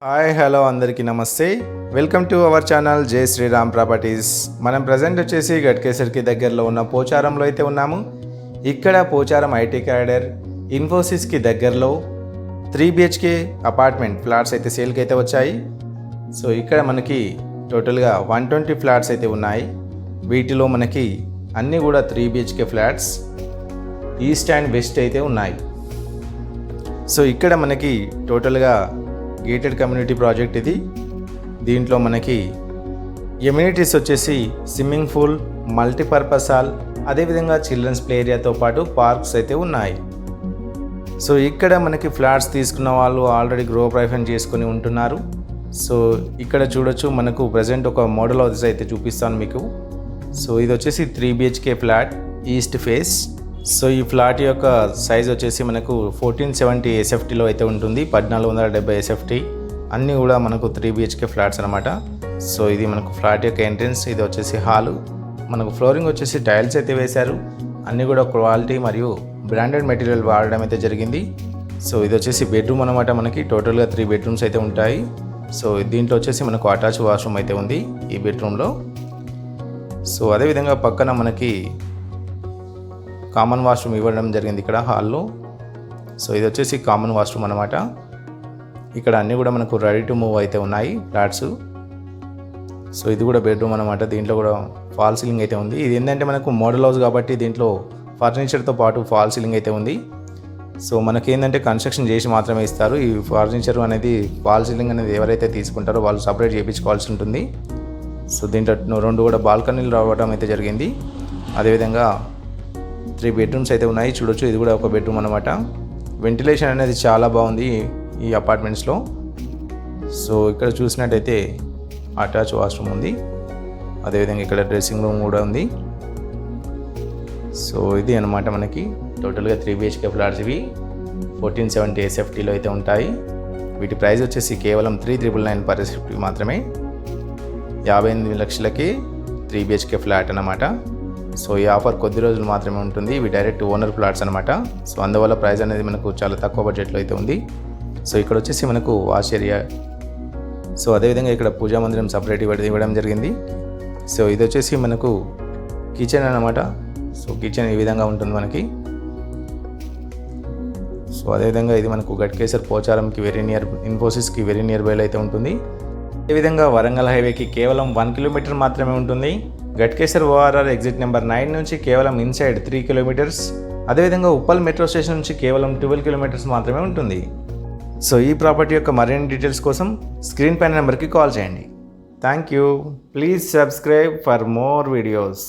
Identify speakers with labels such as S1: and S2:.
S1: Hi hello అందరికీ నమస్తే. Welcome to our channel జై శ్రీరామ్ ప్రాపర్టీస్. మనం ప్రజెంట్ వచ్చేసి గట్కేసర్కి దగ్గరలో ఉన్న పోచారంలో అయితే ఉన్నాము. ఇక్కడ పోచారం ఐటీ క్యాడర్ ఇన్ఫోసిస్కి దగ్గరలో 3 BHK అపార్ట్మెంట్ ఫ్లాట్స్ అయితే సేల్కి అయితే వచ్చాయి. సో ఇక్కడ మనకి టోటల్గా 120 ఫ్లాట్స్ అయితే ఉన్నాయి. వీటిలో మనకి అన్నీ కూడా 3 BHK flats east and west అయితే ఉన్నాయి. సో ఇక్కడ మనకి టోటల్గా గేటెడ్ కమ్యూనిటీ ప్రాజెక్ట్ ఇది. దీంట్లో మనకి ఎమ్యూనిటీస్ వచ్చేసి స్విమ్మింగ్ పూల్, మల్టీపర్పస్ హాల్, అదేవిధంగా చిల్డ్రన్స్ ప్లే ఏరియాతో పాటు పార్క్స్ అయితే ఉన్నాయి. సో ఇక్కడ మనకి ఫ్లాట్స్ తీసుకున్న వాళ్ళు ఆల్రెడీ గృహప్రవేశం చేసుకొని ఉంటున్నారు. సో ఇక్కడ చూడొచ్చు, మనకు ప్రజెంట్ ఒక మోడల్ హౌస్ అయితే చూపిస్తాను మీకు. సో ఇది వచ్చేసి 3 BHK flat east face. So ఈ ఫ్లాట్ యొక్క సైజ్ వచ్చేసి మనకు 1470 SFTలో అయితే ఉంటుంది, 1470 SFT. అన్నీ కూడా మనకు 3 BHK ఫ్లాట్స్ అనమాట. సో ఇది మనకు ఫ్లాట్ యొక్క ఎంట్రన్స్, ఇది వచ్చేసి హాలు. మనకు ఫ్లోరింగ్ వచ్చేసి టైల్స్ అయితే వేశారు. అన్నీ కూడా క్వాలిటీ మరియు బ్రాండెడ్ మెటీరియల్ వాడడం అయితే జరిగింది. సో ఇది వచ్చేసి బెడ్రూమ్ అనమాట. మనకి టోటల్గా 3 బెడ్రూమ్స్ అయితే ఉంటాయి. సో దీంట్లో వచ్చేసి మనకు అటాచ్ వాష్రూమ్ అయితే ఉంది ఈ బెడ్రూమ్లో. సో అదేవిధంగా పక్కన మనకి కామన్ వాష్రూమ్ ఇవ్వడం జరిగింది ఇక్కడ హాల్లో. సో ఇది వచ్చేసి కామన్ వాష్రూమ్ అనమాట. ఇక్కడ అన్నీ కూడా మనకు రెడీ టు మూవ్ అయితే ఉన్నాయి ఫ్లాట్స్. సో ఇది కూడా బెడ్రూమ్ అనమాట. దీంట్లో కూడా ఫాల్ సీలింగ్ అయితే ఉంది. ఇది ఏంటంటే మనకు మోడల్ హౌస్ కాబట్టి దీంట్లో ఫర్నిచర్తో పాటు ఫాల్ సీలింగ్ అయితే ఉంది. సో మనకి ఏంటంటే కన్స్ట్రక్షన్ చేసి మాత్రమే ఇస్తారు. ఈ ఫర్నిచర్ అనేది ఫాల్ సీలింగ్ అనేది ఎవరైతే తీసుకుంటారో వాళ్ళు సపరేట్ చేయించుకోవాల్సి ఉంటుంది. సో దీంట్లో 2 కూడా బాల్కనీలు రావడం అయితే జరిగింది. అదేవిధంగా 3 బెడ్రూమ్స్ అయితే ఉన్నాయి. చూడొచ్చు, ఇది కూడా ఒక బెడ్రూమ్ అనమాట. వెంటిలేషన్ అనేది చాలా బాగుంది ఈ అపార్ట్మెంట్స్లో. సో ఇక్కడ చూసినట్టయితే అటాచ్ వాష్రూమ్ ఉంది. అదేవిధంగా ఇక్కడ డ్రెస్సింగ్ రూమ్ కూడా ఉంది. సో ఇది అనమాట మనకి టోటల్గా 3 BHK ఫ్లాట్స్. ఇవి 1470 SFTలో అయితే ఉంటాయి. వీటి ప్రైస్ వచ్చేసి కేవలం 3,999 per SFT మాత్రమే. 58 లక్షలకి 3 BHK ఫ్లాట్ అనమాట. సో ఈ ఆఫర్ కొద్ది రోజులు మాత్రమే ఉంటుంది. ఇవి డైరెక్ట్ ఓనర్ ఫ్లాట్స్ అనమాట. సో అందువల్ల ప్రైస్ అనేది మనకు చాలా తక్కువ బడ్జెట్లో అయితే ఉంది. సో ఇక్కడ వచ్చేసి మనకు వాష్ ఏరియా, సో అదేవిధంగా ఇక్కడ పూజా మందిరం సపరేట్ ఇవ్వడం జరిగింది. సో ఇది వచ్చేసి మనకు కిచెన్ అనమాట. సో కిచెన్ ఈ విధంగా ఉంటుంది మనకి. సో అదేవిధంగా ఇది మనకు గట్కేసర్ పోచారంకి వెరీ నియర్, ఇన్ఫోసిస్కి వెరీ నియర్ బైలో అయితే ఉంటుంది. అదేవిధంగా వరంగల్ హైవేకి కేవలం 1 కిలోమీటర్ మాత్రమే ఉంటుంది. గట్కేసర్ ORR ఎగ్జిట్ నెంబర్ 9 నుంచి కేవలం ఇన్సైడ్ 3 కిలోమీటర్స్. అదేవిధంగా ఉప్పల్ మెట్రో స్టేషన్ నుంచి కేవలం 12 కిలోమీటర్స్ మాత్రమే ఉంటుంది. సో ఈ ప్రాపర్టీ యొక్క మరిన్ని డీటెయిల్స్ కోసం స్క్రీన్ పైన నెంబర్కి కాల్ చేయండి. Thank you. Please subscribe for more videos.